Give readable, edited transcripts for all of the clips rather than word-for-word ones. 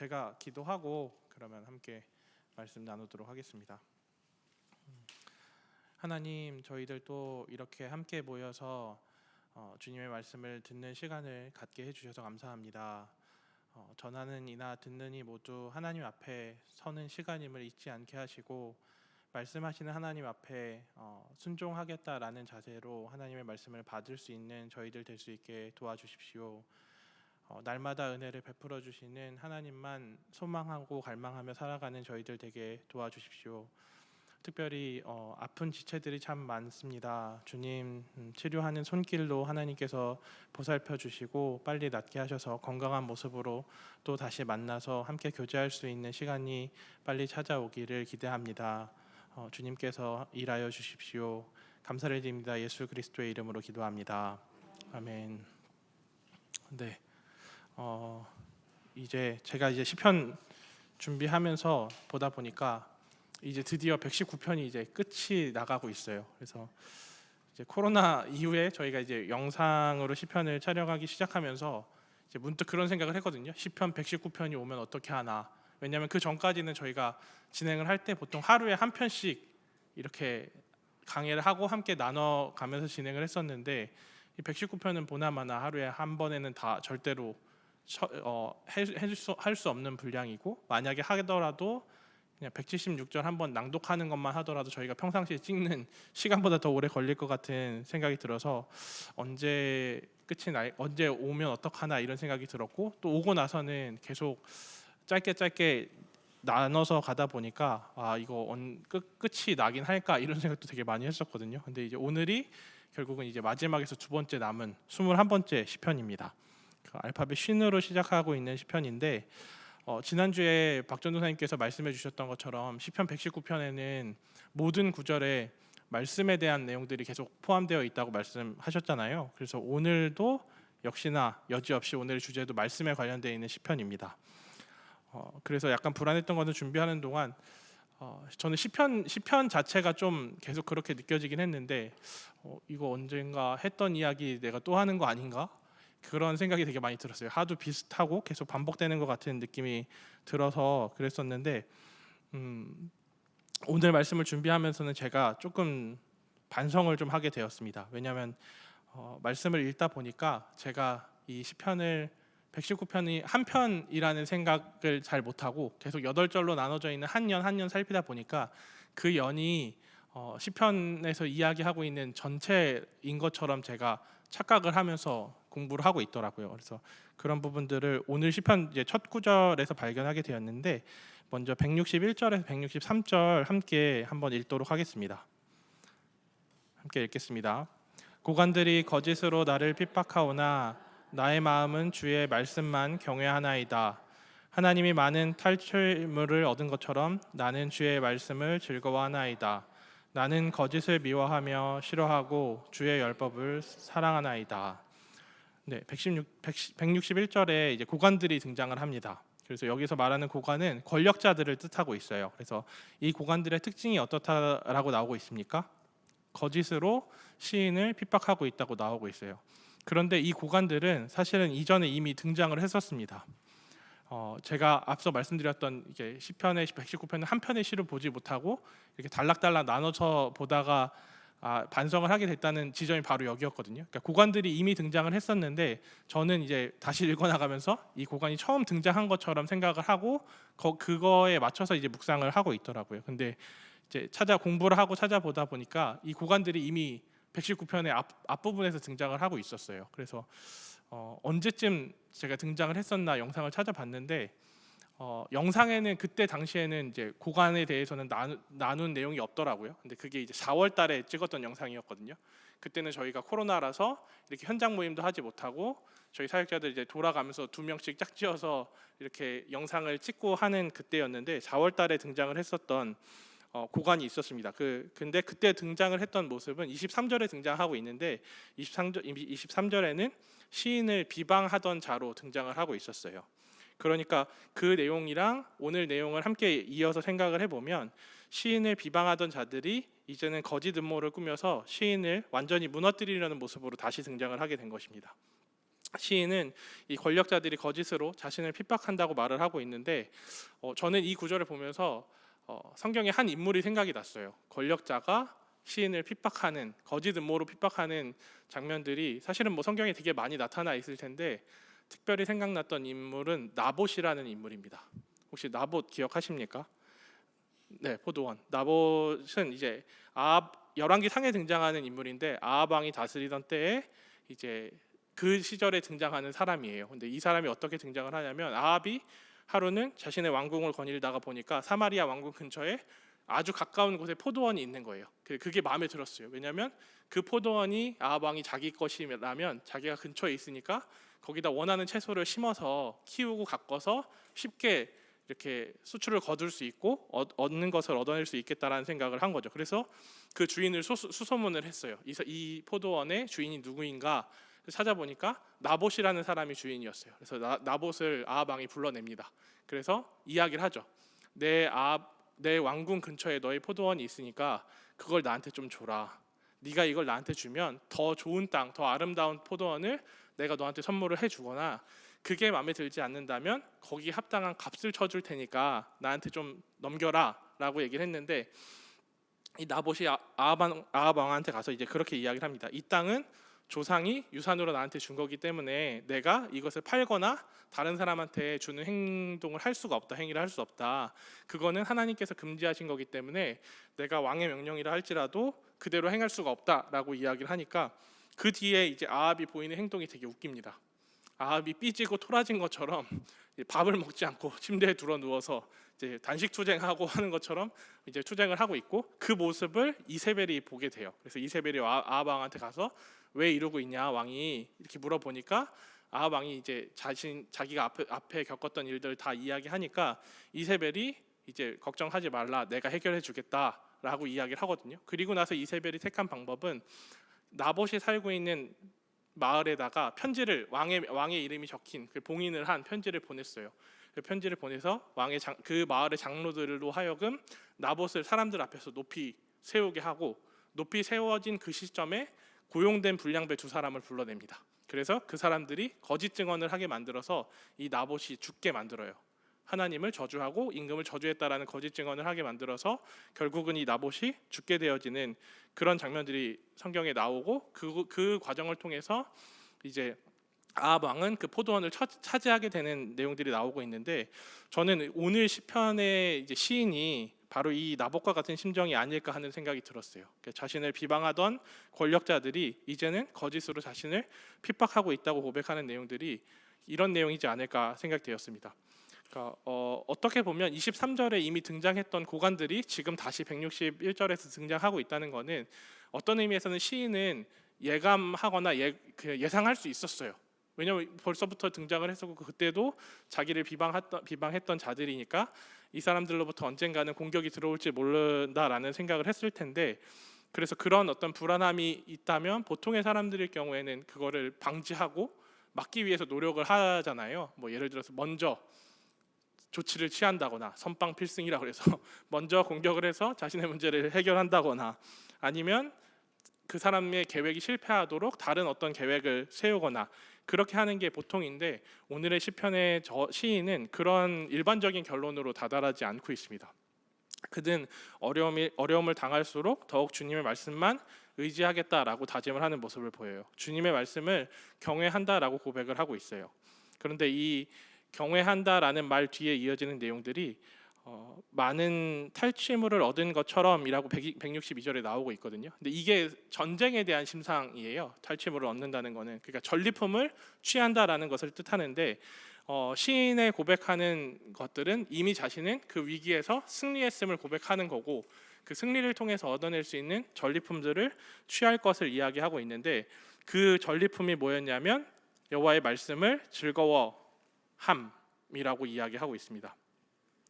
제가 기도하고 그러면 함께 말씀 나누도록 하겠습니다. 하나님, 저희들 또 이렇게 함께 모여서 주님의 말씀을 듣는 시간을 갖게 해주셔서 감사합니다. 전하는 이나 듣는 이 모두 하나님 앞에 서는 시간임을 잊지 않게 하시고, 말씀하시는 하나님 앞에 순종하겠다라는 자세로 하나님의 말씀을 받을 수 있는 저희들 될 수 있게 도와주십시오. 날마다 은혜를 베풀어 주시는 하나님만 소망하고 갈망하며 살아가는 저희들 되게 도와주십시오. 특별히 아픈 지체들이 참 많습니다. 주님, 치료하는 손길로 하나님께서 보살펴 주시고 빨리 낫게 하셔서 건강한 모습으로 또 다시 만나서 함께 교제할 수 있는 시간이 빨리 찾아오기를 기대합니다. 주님께서 일하여 주십시오. 감사를 드립니다. 예수 그리스도의 이름으로 기도합니다. 아멘. 네, 이제 제가 시편 준비하면서 보다 보니까 이제 드디어 119편이 이제 끝이 나가고 있어요. 그래서 이제 코로나 이후에 저희가 이제 영상으로 시편을 촬영하기 시작하면서 이제 문득 그런 생각을 했거든요. 시편 119편이 오면 어떻게 하나. 왜냐하면 그 전까지는 저희가 진행을 할 때 보통 하루에 한 편씩 이렇게 강의를 하고 함께 나눠가면서 진행을 했었는데, 이 119편은 보나마나 하루에 한 번에는 다 절대로 할 수 없는 분량이고, 만약에 하더라도 그냥 176절 한번 낭독하는 것만 하더라도 저희가 평상시에 찍는 시간보다 더 오래 걸릴 것 같은 생각이 들어서 언제 오면 어떡하나 이런 생각이 들었고, 또 오고 나서는 계속 짧게 나눠서 가다 보니까 이거 끝이 나긴 할까 이런 생각도 되게 많이 했었거든요. 근데 이제 오늘이 결국은 이제 마지막에서 두 번째 남은 21번째 시편입니다. 그 알파벳 쉰으로 시작하고 있는 시편인데, 지난주에 박전도사님께서 말씀해 주셨던 것처럼 시편 119편에는 모든 구절에 말씀에 대한 내용들이 계속 포함되어 있다고 말씀하셨잖아요. 그래서 오늘도 역시나 여지없이 오늘의 주제도 말씀에 관련되어 있는 시편입니다. 그래서 약간 불안했던 것은 준비하는 동안 저는 시편 자체가 좀 계속 그렇게 느껴지긴 했는데, 이거 언젠가 했던 이야기 내가 또 하는 거 아닌가? 그런 생각이 되게 많이 들었어요. 하도 비슷하고 계속 반복되는 것 같은 느낌이 들어서 그랬었는데, 오늘 말씀을 준비하면서는 제가 조금 반성을 좀 하게 되었습니다. 왜냐하면 말씀을 읽다 보니까 제가 이 시편을 119편이 한 편이라는 생각을 잘 못하고 계속 8절로 나눠져 있는 한 년 살피다 보니까 그 연이 시편에서 이야기하고 있는 전체인 것처럼 제가 착각을 하면서 공부를 하고 있더라고요. 그래서 그런 부분들을 오늘 시편 이제 첫 구절에서 발견하게 되었는데, 먼저 161절에서 163절 함께 한번 읽도록 하겠습니다. 함께 읽겠습니다. 고관들이 거짓으로 나를 핍박하오나 나의 마음은 주의 말씀만 경외하나이다. 하나님이 많은 탈출물을 얻은 것처럼 나는 주의 말씀을 즐거워하나이다. 나는 거짓을 미워하며 싫어하고 주의 율법을 사랑하나이다. 네, 161절에 이제 고관들이 등장을 합니다. 그래서 여기서 말하는 고관은 권력자들을 뜻하고 있어요. 그래서 이 고관들의 특징이 어떻다라고 나오고 있습니까? 거짓으로 시인을 핍박하고 있다고 나오고 있어요. 그런데 이 고관들은 사실은 이전에 이미 등장을 했었습니다. 제가 앞서 말씀드렸던 이게 시편의 119편은 한 편의 시를 보지 못하고 이렇게 단락단락 나눠서 보다가 반성을 하게 됐다는 지점이 바로 여기였거든요. 그러니까 고관들이 이미 등장을 했었는데, 저는 이제 다시 읽어나가면서 이 고관이 처음 등장한 것처럼 생각을 하고 그거에 맞춰서 이제 묵상을 하고 있더라고요. 근데 이제 공부를 하고 찾아보다 보니까 이 고관들이 이미 119편의 앞부분에서 등장을 하고 있었어요. 그래서 언제쯤 제가 등장을 했었나 영상을 찾아봤는데, 영상에는 그때 당시에는 이제 고관에 대해서는 나눈 내용이 없더라고요. 근데 그게 이제 4월 달에 찍었던 영상이었거든요. 그때는 저희가 코로나라서 이렇게 현장 모임도 하지 못하고 저희 사역자들 이제 돌아가면서 2명씩 짝지어서 이렇게 영상을 찍고 하는 그때였는데, 4월 달에 등장을 했었던 고관이 있었습니다. 근데 그때 등장을 했던 모습은 23절에 등장하고 있는데, 23절에는 시인을 비방하던 자로 등장을 하고 있었어요. 그러니까 그 내용이랑 오늘 내용을 함께 이어서 생각을 해보면, 시인을 비방하던 자들이 이제는 거짓 음모를 꾸며서 시인을 완전히 무너뜨리려는 모습으로 다시 등장을 하게 된 것입니다. 시인은 이 권력자들이 거짓으로 자신을 핍박한다고 말을 하고 있는데, 저는 이 구절을 보면서 성경의 한 인물이 생각이 났어요. 권력자가 시인을 핍박하는, 거짓 음모로 핍박하는 장면들이 사실은 뭐 성경에 되게 많이 나타나 있을 텐데, 특별히 생각났던 인물은 나봇이라는 인물입니다. 혹시 나봇 기억하십니까? 네, 포도원. 나봇은 이제 열왕기 상에 등장하는 인물인데, 아합 왕이 다스리던 때에 이제 그 시절에 등장하는 사람이에요. 근데 이 사람이 어떻게 등장을 하냐면, 아합이 하루는 자신의 왕궁을 거닐다가 보니까 사마리아 왕궁 근처에 아주 가까운 곳에 포도원이 있는 거예요. 그게 마음에 들었어요. 왜냐하면 그 포도원이 아합 왕이 자기 것이라면 자기가 근처에 있으니까 거기다 원하는 채소를 심어서 키우고 가꿔서 쉽게 이렇게 수출을 거둘 수 있고 얻는 것을 얻어낼 수 있겠다라는 생각을 한 거죠. 그래서 그 주인을 수소문을 했어요. 이 포도원의 주인이 누구인가 찾아보니까 나봇이라는 사람이 주인이었어요. 그래서 나봇을 아합 왕이 불러냅니다. 그래서 이야기를 하죠. 내 왕궁 근처에 너의 포도원이 있으니까 그걸 나한테 좀 줘라. 네가 이걸 나한테 주면 더 좋은 땅, 더 아름다운 포도원을 내가 너한테 선물을 해주거나, 그게 마음에 들지 않는다면 거기 합당한 값을 쳐줄 테니까 나한테 좀 넘겨라 라고 얘기를 했는데, 이 나봇이 아합 왕한테 가서 이제 그렇게 이야기를 합니다. 이 땅은 조상이 유산으로 나한테 준 거기 때문에 내가 이것을 팔거나 다른 사람한테 주는 행동을 할 수가 없다, 행위를 할 수 없다. 그거는 하나님께서 금지하신 거기 때문에 내가 왕의 명령이라 할지라도 그대로 행할 수가 없다라고 이야기를 하니까, 그 뒤에 이제 아합이 보이는 행동이 되게 웃깁니다. 아합이 삐지고 토라진 것처럼 밥을 먹지 않고 침대에 들어 누워서 이제 단식 투쟁하고 하는 것처럼 이제 투쟁을 하고 있고, 그 모습을 이세벨이 보게 돼요. 그래서 이세벨이 아합 왕한테 가서 왜 이러고 있냐 왕이 이렇게 물어보니까, 아합 왕이 이제 자기가 앞에 겪었던 일들을 다 이야기하니까 이세벨이 이제 걱정하지 말라, 내가 해결해 주겠다라고 이야기를 하거든요. 그리고 나서 이세벨이 택한 방법은 나봇이 살고 있는 마을에다가 편지를, 왕의 이름이 적힌 그 봉인을 한 편지를 보냈어요. 그 편지를 보내서 그 마을의 장로들로 하여금 나봇을 사람들 앞에서 높이 세우게 하고, 높이 세워진 그 시점에 고용된 불량배 두 사람을 불러냅니다. 그래서 그 사람들이 거짓 증언을 하게 만들어서 이 나봇이 죽게 만들어요. 하나님을 저주하고 임금을 저주했다라는 거짓 증언을 하게 만들어서 결국은 이 나봇이 죽게 되어지는 그런 장면들이 성경에 나오고, 그 과정을 통해서 이제 아합 왕은 그 포도원을 차지하게 되는 내용들이 나오고 있는데, 저는 오늘 시편의 이제 시인이 바로 이 나봇과 같은 심정이 아닐까 하는 생각이 들었어요. 자신을 비방하던 권력자들이 이제는 거짓으로 자신을 핍박하고 있다고 고백하는 내용들이 이런 내용이지 않을까 생각되었습니다. 그러니까 어떻게 보면 23절에 이미 등장했던 고관들이 지금 다시 161절에서 등장하고 있다는 것은 어떤 의미에서는 시인은 예감하거나 예상할 수 있었어요. 왜냐하면 벌써부터 등장을 했었고, 그때도 자기를 비방했던 자들이니까 이 사람들로부터 언젠가는 공격이 들어올지 모른다라는 생각을 했을 텐데, 그래서 그런 어떤 불안함이 있다면 보통의 사람들일 경우에는 그거를 방지하고 막기 위해서 노력을 하잖아요. 뭐 예를 들어서 먼저 조치를 취한다거나, 선빵 필승이라고 해서 먼저 공격을 해서 자신의 문제를 해결한다거나, 아니면 그 사람의 계획이 실패하도록 다른 어떤 계획을 세우거나, 그렇게 하는 게 보통인데, 오늘의 시편의 시인은 그런 일반적인 결론으로 다다르지 않고 있습니다. 그는 어려움을 당할수록 더욱 주님의 말씀만 의지하겠다라고 다짐을 하는 모습을 보여요. 주님의 말씀을 경외한다라고 고백을 하고 있어요. 그런데 이 경외한다라는 말 뒤에 이어지는 내용들이 많은 탈취물을 얻은 것처럼이라고 162절에 나오고 있거든요. 근데 이게 전쟁에 대한 심상이에요. 탈취물을 얻는다는 거는, 그러니까 전리품을 취한다라는 것을 뜻하는데, 시인의 고백하는 것들은 이미 자신은 그 위기에서 승리했음을 고백하는 거고, 그 승리를 통해서 얻어낼 수 있는 전리품들을 취할 것을 이야기하고 있는데, 그 전리품이 뭐였냐면 여호와의 말씀을 즐거워함이라고 이야기하고 있습니다.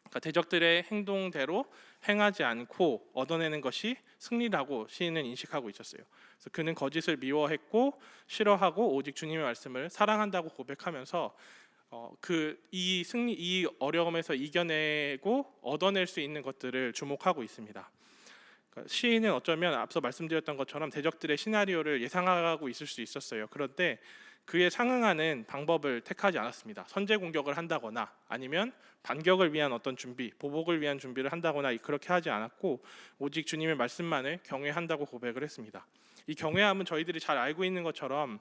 그러니까 대적들의 행동대로 행하지 않고 얻어내는 것이 승리라고 시인은 인식하고 있었어요. 그래서 그는 거짓을 미워했고 싫어하고 오직 주님의 말씀을 사랑한다고 고백하면서 이 어려움에서 이겨내고 얻어낼 수 있는 것들을 주목하고 있습니다. 그러니까 시인은 어쩌면 앞서 말씀드렸던 것처럼 대적들의 시나리오를 예상하고 있을 수 있었어요. 그런데 그에 상응하는 방법을 택하지 않았습니다. 선제 공격을 한다거나 아니면 반격을 위한 어떤 준비, 보복을 위한 준비를 한다거나 그렇게 하지 않았고 오직 주님의 말씀만을 경외한다고 고백을 했습니다. 이 경외함은 저희들이 잘 알고 있는 것처럼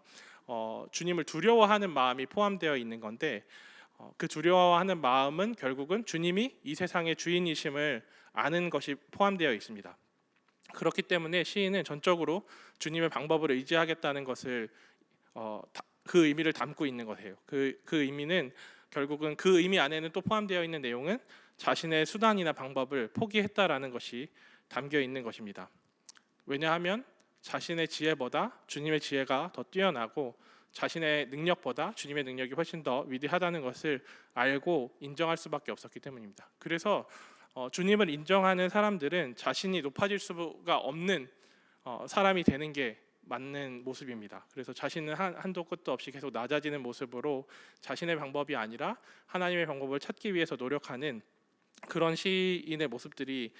주님을 두려워하는 마음이 포함되어 있는 건데 그 두려워하는 마음은 결국은 주님이 이 세상의 주인이심을 아는 것이 포함되어 있습니다. 그렇기 때문에 시인은 전적으로 주님의 방법을 의지하겠다는 것을 그 의미를 담고 있는 것이에요. 그 의미는 결국은 그 의미 안에는 또 포함되어 있는 내용은 자신의 수단이나 방법을 포기했다라는 것이 담겨 있는 것입니다. 왜냐하면 자신의 지혜보다 주님의 지혜가 더 뛰어나고 자신의 능력보다 주님의 능력이 훨씬 더 위대하다는 것을 알고 인정할 수밖에 없었기 때문입니다. 그래서 주님을 인정하는 사람들은 자신이 높아질 수가 없는 사람이 되는 게 맞는 모습입니다. 그래서 자신은 한도 끝도 없이 계속 낮아지는 모습으로 자신의 방법이 아니라 하나님의 방법을 찾기 위해서 노력하는 그런 시인의 모습들이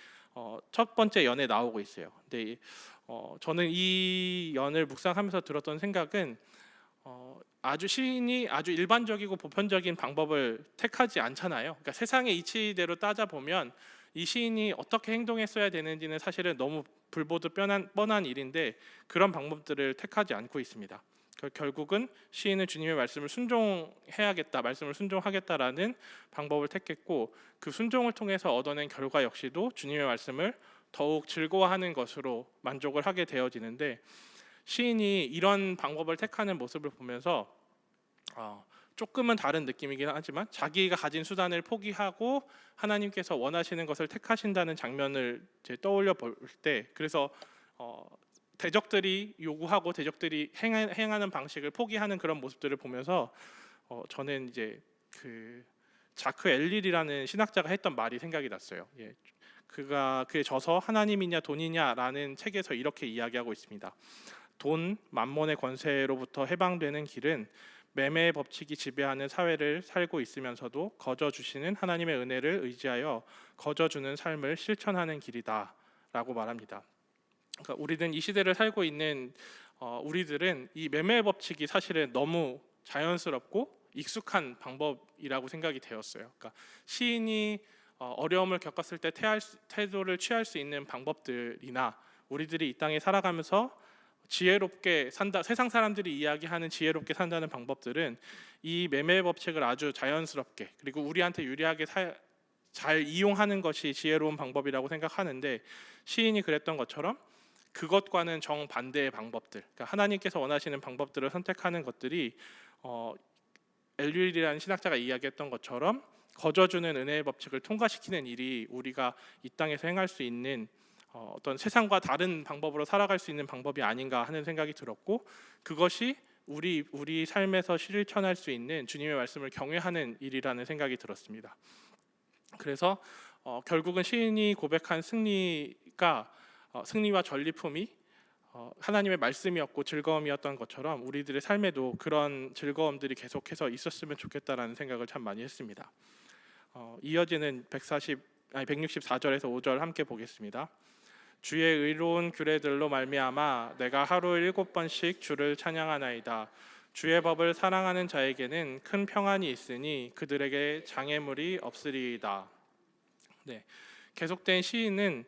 첫 번째 연에 나오고 있어요. 근데 저는 이 연을 묵상하면서 들었던 생각은 아주 시인이 아주 일반적이고 보편적인 방법을 택하지 않잖아요. 그러니까 세상의 이치대로 따져 보면 이 시인이 어떻게 행동했어야 되는지는 사실은 너무 불보듯 뻔한 일인데 그런 방법들을 택하지 않고 있습니다. 결국은 시인은 주님의 말씀을 순종해야겠다, 말씀을 순종하겠다라는 방법을 택했고 그 순종을 통해서 얻어낸 결과 역시도 주님의 말씀을 더욱 즐거워하는 것으로 만족을 하게 되어지는데 시인이 이런 방법을 택하는 모습을 보면서 조금은 다른 느낌이긴 하지만 자기가 가진 수단을 포기하고 하나님께서 원하시는 것을 택하신다는 장면을 떠올려 볼 때 그래서 대적들이 요구하고 대적들이 행하는 방식을 포기하는 그런 모습들을 보면서 저는 이제 그 자크 엘릴이라는 신학자가 했던 말이 생각이 났어요. 그의 저서 하나님이냐 돈이냐라는 책에서 이렇게 이야기하고 있습니다. 돈, 만몬의 권세로부터 해방되는 길은 매매의 법칙이 지배하는 사회를 살고 있으면서도 거저 주시는 하나님의 은혜를 의지하여 거저 주는 삶을 실천하는 길이다라고 말합니다. 그러니까 우리는 이 시대를 살고 있는 우리들은 이 매매의 법칙이 사실은 너무 자연스럽고 익숙한 방법이라고 생각이 되었어요. 그러니까 시인이 어려움을 겪었을 때 태도를 취할 수 있는 방법들이나 우리들이 이 땅에 살아가면서 지혜롭게 산다, 세상 사람들이 이야기하는 지혜롭게 산다는 방법들은 이 매매의 법칙을 아주 자연스럽게 그리고 우리한테 유리하게 잘 이용하는 것이 지혜로운 방법이라고 생각하는데 시인이 그랬던 것처럼 그것과는 정반대의 방법들, 그러니까 하나님께서 원하시는 방법들을 선택하는 것들이 엘릴이라는 신학자가 이야기했던 것처럼 거저주는 은혜의 법칙을 통과시키는 일이 우리가 이 땅에서 행할 수 있는 어떤 세상과 다른 방법으로 살아갈 수 있는 방법이 아닌가 하는 생각이 들었고 그것이 우리 삶에서 실천할 수 있는 주님의 말씀을 경외하는 일이라는 생각이 들었습니다. 그래서 결국은 시인이 고백한 승리와 전리품이 하나님의 말씀이었고 즐거움이었던 것처럼 우리들의 삶에도 그런 즐거움들이 계속해서 있었으면 좋겠다라는 생각을 참 많이 했습니다. 이어지는 164절에서 5절 함께 보겠습니다. 주의 의로운 규례들로 말미암아 내가 하루 7번씩 주를 찬양하나이다. 주의 법을 사랑하는 자에게는 큰 평안이 있으니 그들에게 장애물이 없으리이다. 네, 계속된 시인은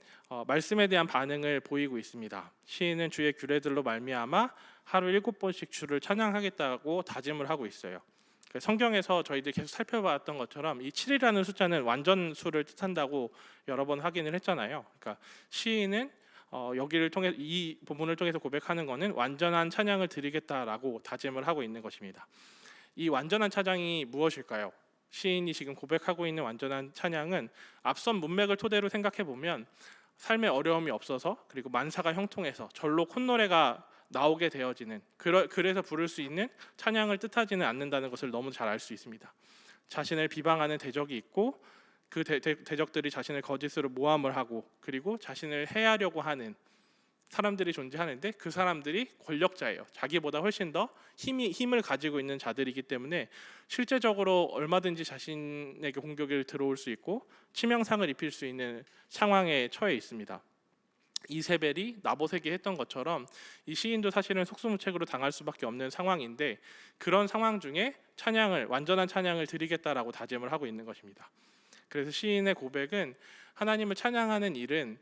말씀에 대한 반응을 보이고 있습니다. 시인은 주의 규례들로 말미암아 하루 7번씩 주를 찬양하겠다고 다짐을 하고 있어요. 성경에서 저희들이 계속 살펴봤던 것처럼 이 7이라는 숫자는 완전수를 뜻한다고 여러 번 확인을 했잖아요. 그러니까 시인은 여기를 통해 이 부분을 통해서 고백하는 것은 완전한 찬양을 드리겠다라고 다짐을 하고 있는 것입니다. 이 완전한 찬양이 무엇일까요? 시인이 지금 고백하고 있는 완전한 찬양은 앞선 문맥을 토대로 생각해 보면 삶에 어려움이 없어서 그리고 만사가 형통해서 절로 콧노래가 나오게 되어지는 그래서 부를 수 있는 찬양을 뜻하지는 않는다는 것을 너무 잘 알 수 있습니다. 자신을 비방하는 대적이 있고 그 대적들이 자신을 거짓으로 모함을 하고 그리고 자신을 해하려고 하는 사람들이 존재하는데 그 사람들이 권력자예요. 자기보다 훨씬 더 힘을 가지고 있는 자들이기 때문에 실제적으로 얼마든지 자신에게 공격이 들어올 수 있고 치명상을 입힐 수 있는 상황에 처해 있습니다. 이세벨이 나봇에게 했던 것처럼 이 시인도 사실은 속수무책으로 당할 수밖에 없는 상황인데, 그런 상황 중에 찬양을, 완전한 찬양을 드리겠다라고 다짐을 하고 있는 것입니다. 그래서 시인의 고백은 하나님을 찬양하는 일은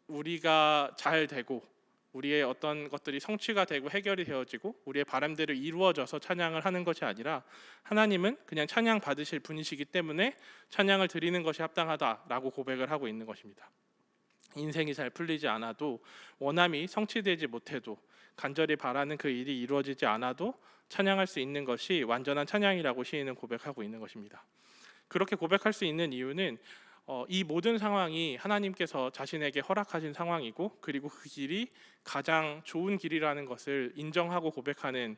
우리가 잘 되고 우리의 어떤 것들이 성취가 되고 해결이 되어지고 우리의 바람대로 이루어져서 찬양을 하는 것이 아니라, 하나님은 그냥 찬양 받으실 분이시기 때문에 찬양을 드리는 것이 합당하다라고 고백을 하고 있는 것입니다. 인생이 잘 풀리지 않아도, 원함이 성취되지 못해도, 간절히 바라는 그 일이 이루어지지 않아도 찬양할 수 있는 것이 완전한 찬양이라고 시인은 고백하고 있는 것입니다. 그렇게 고백할 수 있는 이유는 이 모든 상황이 하나님께서 자신에게 허락하신 상황이고, 그리고 그 길이 가장 좋은 길이라는 것을 인정하고 고백하는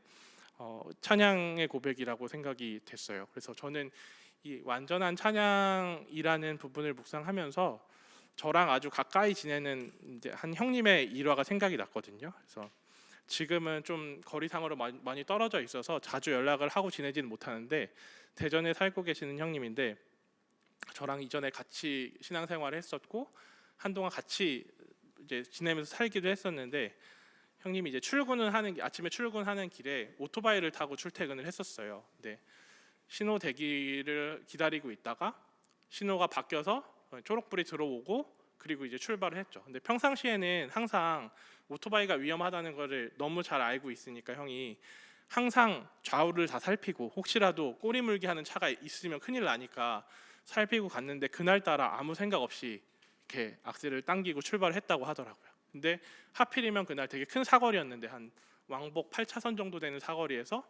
찬양의 고백이라고 생각이 됐어요. 그래서 저는 이 완전한 찬양이라는 부분을 묵상하면서 저랑 아주 가까이 지내는 이제 한 형님의 일화가 생각이 났거든요. 그래서 지금은 좀 거리상으로 많이 떨어져 있어서 자주 연락을 하고 지내지는 못하는데, 대전에 살고 계시는 형님인데, 저랑 이전에 같이 신앙생활을 했었고 한동안 같이 이제 지내면서 살기도 했었는데, 형님이 이제 아침에 출근하는 길에 오토바이를 타고 출퇴근을 했었어요. 근데 신호 대기를 기다리고 있다가 신호가 바뀌어서 초록불이 들어오고, 그리고 이제 출발을 했죠. 근데 평상시에는 항상 오토바이가 위험하다는 것을 너무 잘 알고 있으니까 형이 항상 좌우를 다 살피고, 혹시라도 꼬리 물기 하는 차가 있으면 큰일 나니까 살피고 갔는데, 그날따라 아무 생각 없이 이렇게 악셀을 당기고 출발을 했다고 하더라고요. 근데 하필이면 그날 되게 큰 사거리였는데, 한 왕복 8차선 정도 되는 사거리에서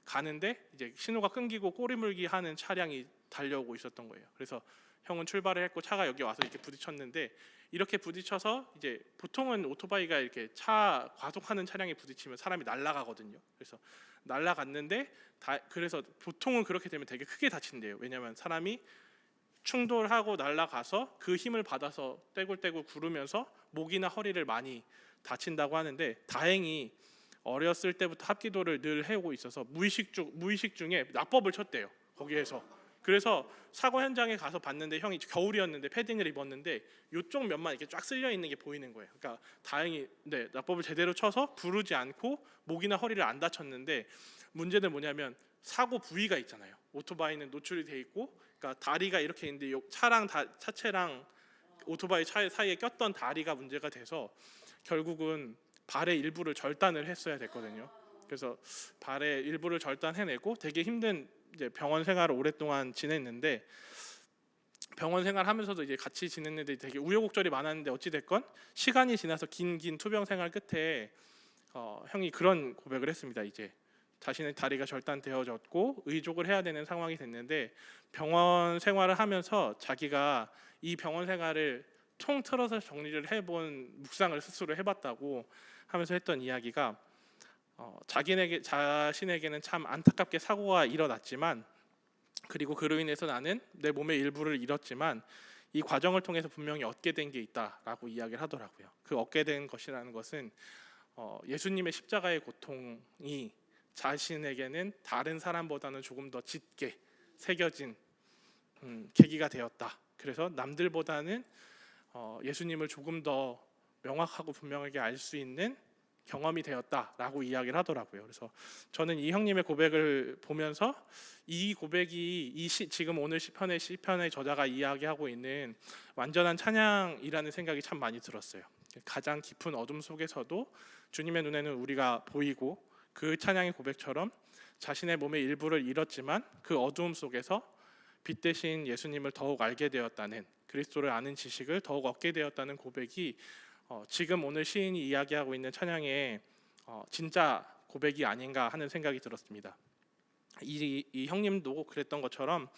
가는데 이제 신호가 끊기고 꼬리 물기 하는 차량이 달려오고 있었던 거예요. 그래서 형은 출발을 했고 차가 여기 와서 이렇게 부딪혔는데, 이렇게 부딪혀서 이제 보통은 오토바이가 이렇게 차 과속하는 차량에 부딪히면 사람이 날아가거든요. 그래서 날아갔는데, 그래서 보통은 그렇게 되면 되게 크게 다친대요. 왜냐하면 사람이 충돌하고 날아가서 그 힘을 받아서 떼굴떼굴 구르면서 목이나 허리를 많이 다친다고 하는데, 다행히 어렸을 때부터 합기도를 늘 해오고 있어서 무의식 중에 납법을 쳤대요, 거기에서. 그래서 사고 현장에 가서 봤는데, 형이 겨울이었는데 패딩을 입었는데 이쪽 면만 이렇게 쫙 쓸려 있는 게 보이는 거예요. 그러니까 다행히 납법을 제대로 쳐서 부르지 않고 목이나 허리를 안 다쳤는데, 문제는 뭐냐면 사고 부위가 있잖아요. 오토바이는 노출이 돼 있고, 그러니까 다리가 이렇게 있는데 차체랑 오토바이 차 사이에 꼈던 다리가 문제가 돼서 결국은 발의 일부를 절단을 했어야 됐거든요. 그래서 발의 일부를 절단해내고 되게 힘든 이제 병원 생활을 오랫동안 지냈는데, 병원 생활하면서도 이제 같이 지냈는데 되게 우여곡절이 많았는데, 어찌 됐건 시간이 지나서 긴 투병 생활 끝에 형이 그런 고백을 했습니다. 이제 자신의 다리가 절단되어졌고 의족을 해야 되는 상황이 됐는데, 병원 생활을 하면서 자기가 이 병원 생활을 통틀어서 정리를 해본 묵상을 스스로 해봤다고 하면서 했던 이야기가, 자신에게는 참 안타깝게 사고가 일어났지만, 그리고 그로 인해서 나는 내 몸의 일부를 잃었지만 이 과정을 통해서 분명히 얻게 된 게 있다라고 이야기를 하더라고요. 그 얻게 된 것이라는 것은 예수님의 십자가의 고통이 자신에게는 다른 사람보다는 조금 더 짙게 새겨진 계기가 되었다. 그래서 남들보다는 예수님을 조금 더 명확하고 분명하게 알 수 있는 경험이 되었다라고 이야기를 하더라고요. 그래서 저는 이 형님의 고백을 보면서 이 고백이 지금 오늘 시편의 저자가 이야기하고 있는 완전한 찬양이라는 생각이 참 많이 들었어요. 가장 깊은 어둠 속에서도 주님의 눈에는 우리가 보이고, 그 찬양의 고백처럼 자신의 몸의 일부를 잃었지만 그 어두움 속에서 빛 대신 예수님을 더욱 알게 되었다는, 그리스도를 아는 지식을 더욱 얻게 되었다는 고백이 지금 오늘 시인이 이야기하고 있는 찬양의 진짜 고백이 아닌가 하는 생각이 들었습니다. 이 형님도 그랬던 것처럼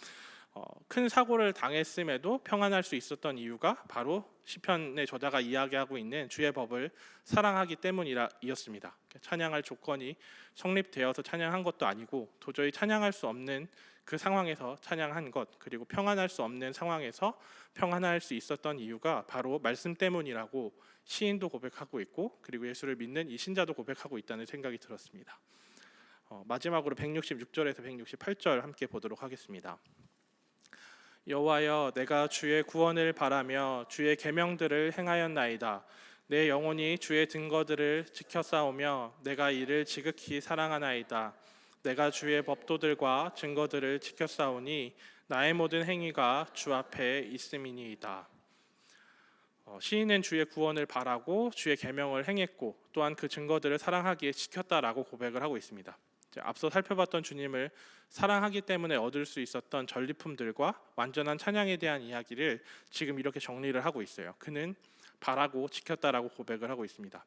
큰 사고를 당했음에도 평안할 수 있었던 이유가 바로 시편의 저자가 이야기하고 있는 주의 법을 사랑하기 때문이었습니다. 찬양할 조건이 성립되어서 찬양한 것도 아니고, 도저히 찬양할 수 없는 그 상황에서 찬양한 것, 그리고 평안할 수 없는 상황에서 평안할 수 있었던 이유가 바로 말씀 때문이라고 시인도 고백하고 있고, 그리고 예수를 믿는 이 신자도 고백하고 있다는 생각이 들었습니다. 마지막으로 166절에서 168절 함께 보도록 하겠습니다. 여호와여, 내가 주의 구원을 바라며 주의 계명들을 행하였나이다. 내 영혼이 주의 증거들을 지켜 싸우며 내가 이를 지극히 사랑하나이다. 내가 주의 법도들과 증거들을 지켜 싸우니 나의 모든 행위가 주 앞에 있음이니이다. 시인은 주의 구원을 바라고 주의 계명을 행했고 또한 그 증거들을 사랑하기에 지켰다라고 고백을 하고 있습니다. 앞서 살펴봤던 주님을 사랑하기 때문에 얻을 수 있었던 전리품들과 완전한 찬양에 대한 이야기를 지금 이렇게 정리를 하고 있어요. 그는 바라고 지켰다라고 고백을 하고 있습니다.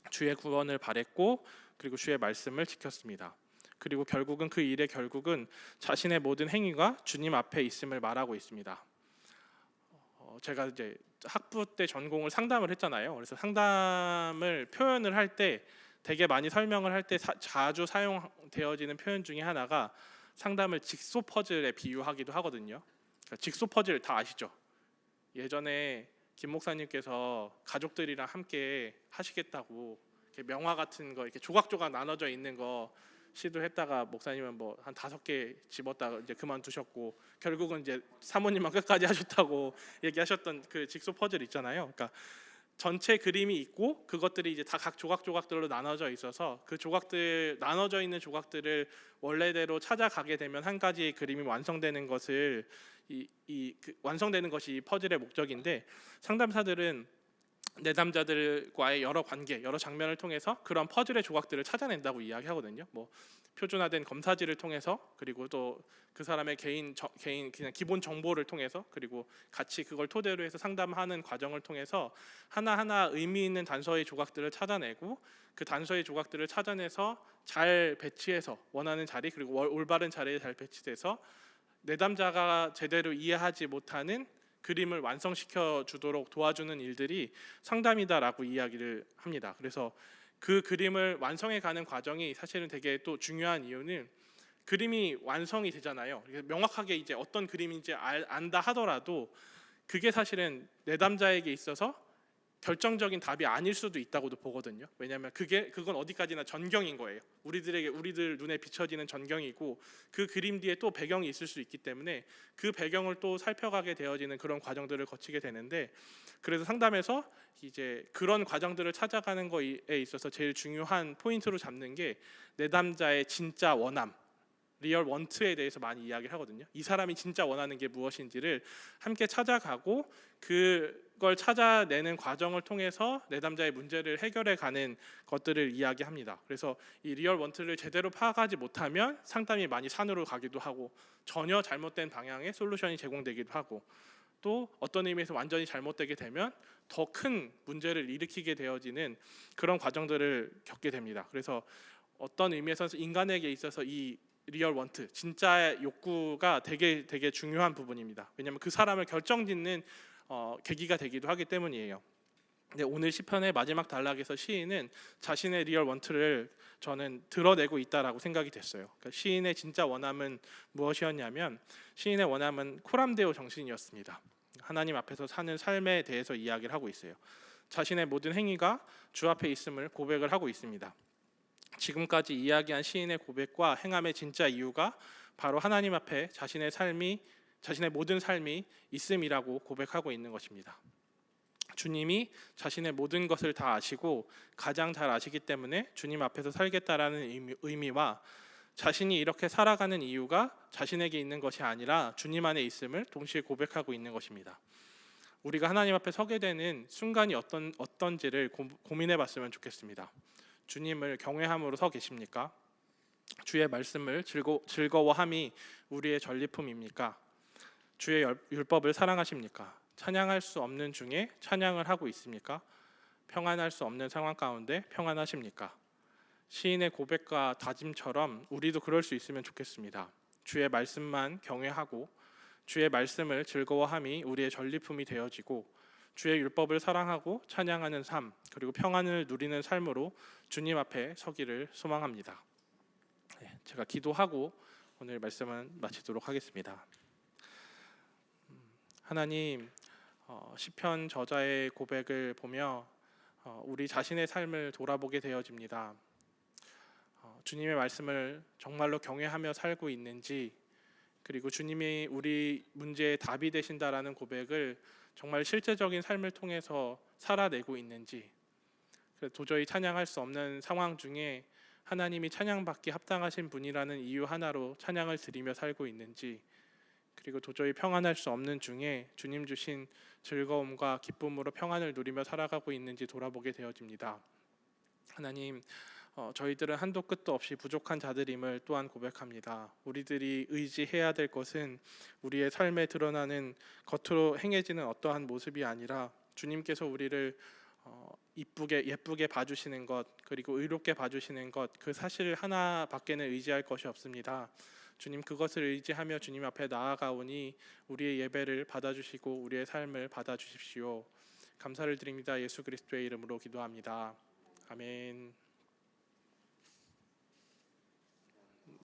주의 구원을 바랬고 그리고 주의 말씀을 지켰습니다. 그리고 결국은 그 일의 결국은 자신의 모든 행위가 주님 앞에 있음을 말하고 있습니다. 제가 이제 학부 때 전공을 상담을 했잖아요. 그래서 상담을 표현을 할 때 되게 많이 설명을 할 때 자주 사용되어지는 표현 중에 하나가 상담을 직소 퍼즐에 비유하기도 하거든요. 그러니까 직소 퍼즐 다 아시죠? 예전에 김 목사님께서 가족들이랑 함께 하시겠다고 이렇게 명화 같은 거 이렇게 조각조각 나눠져 있는 거 시도했다가 목사님은 뭐 한 5개 집었다가 이제 그만두셨고 결국은 이제 사모님만 끝까지 하셨다고 얘기하셨던 그 직소 퍼즐 있잖아요. 그러니까 전체 그림이 있고 그것들이 이제 다 각 조각조각들로 나눠져 있어서 그 조각들 나눠져 있는 조각들을 원래대로 찾아가게 되면 한 가지의 그림이 완성되는 것을 완성되는 것이 퍼즐의 목적인데 상담사들은 내담자들과의 여러 관계, 여러 장면을 통해서 그런 퍼즐의 조각들을 찾아낸다고 이야기하거든요. 뭐 표준화된 검사지를 통해서 그리고 또 그 사람의 개인 그냥 기본 정보를 통해서 그리고 같이 그걸 토대로 해서 상담하는 과정을 통해서 하나하나 의미 있는 단서의 조각들을 찾아내고 그 단서의 조각들을 찾아내서 잘 배치해서 원하는 자리 그리고 올바른 자리에 잘 배치돼서 내담자가 제대로 이해하지 못하는 그림을 완성시켜 주도록 도와주는 일들이 상담이다라고 이야기를 합니다. 그래서 그 그림을 완성해 가는 과정이 사실은 되게 또 중요한 이유는 그림이 완성이 되잖아요. 명확하게 이제 어떤 그림인지 안다 하더라도 그게 사실은 내담자에게 있어서 결정적인 답이 아닐 수도 있다고도 보거든요. 왜냐하면 그건 어디까지나 전경인 거예요. 우리들 눈에 비춰지는 전경이고 그 그림 뒤에 또 배경이 있을 수 있기 때문에 그 배경을 또 살펴가게 되어지는 그런 과정들을 거치게 되는데 그래서 상담에서 이제 그런 과정들을 찾아가는 거에 있어서 제일 중요한 포인트로 잡는 게 내담자의 진짜 원함 리얼 원트에 대해서 많이 이야기를 하거든요. 이 사람이 진짜 원하는 게 무엇인지를 함께 찾아가고 그걸 찾아내는 과정을 통해서 내담자의 문제를 해결해 가는 것들을 이야기합니다. 그래서 이 리얼 원트를 제대로 파악하지 못하면 상담이 많이 산으로 가기도 하고 전혀 잘못된 방향의 솔루션이 제공되기도 하고 또 어떤 의미에서 완전히 잘못되게 되면 더 큰 문제를 일으키게 되어지는 그런 과정들을 겪게 됩니다. 그래서 어떤 의미에서 인간에게 있어서 이 리얼 원트, 진짜의 욕구가 되게 중요한 부분입니다. 왜냐하면 그 사람을 결정짓는 계기가 되기도 하기 때문이에요. 근데 오늘 시편의 마지막 단락에서 시인은 자신의 리얼 원트를 저는 드러내고 있다라고 생각이 됐어요. 그러니까 시인의 진짜 원함은 무엇이었냐면 시인의 원함은 코람데오 정신이었습니다. 하나님 앞에서 사는 삶에 대해서 이야기를 하고 있어요. 자신의 모든 행위가 주 앞에 있음을 고백을 하고 있습니다. 지금까지 이야기한 시인의 고백과 행함의 진짜 이유가 바로 하나님 앞에 자신의 모든 삶이 있음이라고 고백하고 있는 것입니다. 주님이 자신의 모든 것을 다 아시고 가장 잘 아시기 때문에 주님 앞에서 살겠다라는 의미와 자신이 이렇게 살아가는 이유가 자신에게 있는 것이 아니라 주님 안에 있음을 동시에 고백하고 있는 것입니다. 우리가 하나님 앞에 서게 되는 순간이 어떤지를 고민해 봤으면 좋겠습니다. 주님을 경외함으로 서 계십니까? 주의 말씀을 즐거워함이 우리의 전리품입니까? 주의 율법을 사랑하십니까? 찬양할 수 없는 중에 찬양을 하고 있습니까? 평안할 수 없는 상황 가운데 평안하십니까? 시인의 고백과 다짐처럼 우리도 그럴 수 있으면 좋겠습니다. 주의 말씀만 경외하고 주의 말씀을 즐거워함이 우리의 전리품이 되어지고 주의 율법을 사랑하고 찬양하는 삶 그리고 평안을 누리는 삶으로 주님 앞에 서기를 소망합니다. 제가 기도하고 오늘 말씀은 마치도록 하겠습니다. 하나님, 시편 저자의 고백을 보며 우리 자신의 삶을 돌아보게 되어집니다. 주님의 말씀을 정말로 경외하며 살고 있는지 그리고 주님이 우리 문제의 답이 되신다라는 고백을 정말 실제적인 삶을 통해서 살아내고 있는지, 도저히 찬양할 수 없는 상황 중에 하나님이 찬양받기 합당하신 분이라는 이유 하나로 찬양을 드리며 살고 있는지, 그리고 도저히 평안할 수 없는 중에 주님 주신 즐거움과 기쁨으로 평안을 누리며 살아가고 있는지 돌아보게 되어집니다. 하나님, 저희들은 한도 끝도 없이 부족한 자들임을 또한 고백합니다. 우리들이 의지해야 될 것은 우리의 삶에 드러나는 겉으로 행해지는 어떠한 모습이 아니라 주님께서 우리를 예쁘게 봐주시는 것, 그리고 의롭게 봐주시는 것, 그 사실 하나밖에는 의지할 것이 없습니다. 주님, 그것을 의지하며 주님 앞에 나아가오니 우리의 예배를 받아주시고 우리의 삶을 받아주십시오. 감사를 드립니다. 예수 그리스도의 이름으로 기도합니다. 아멘.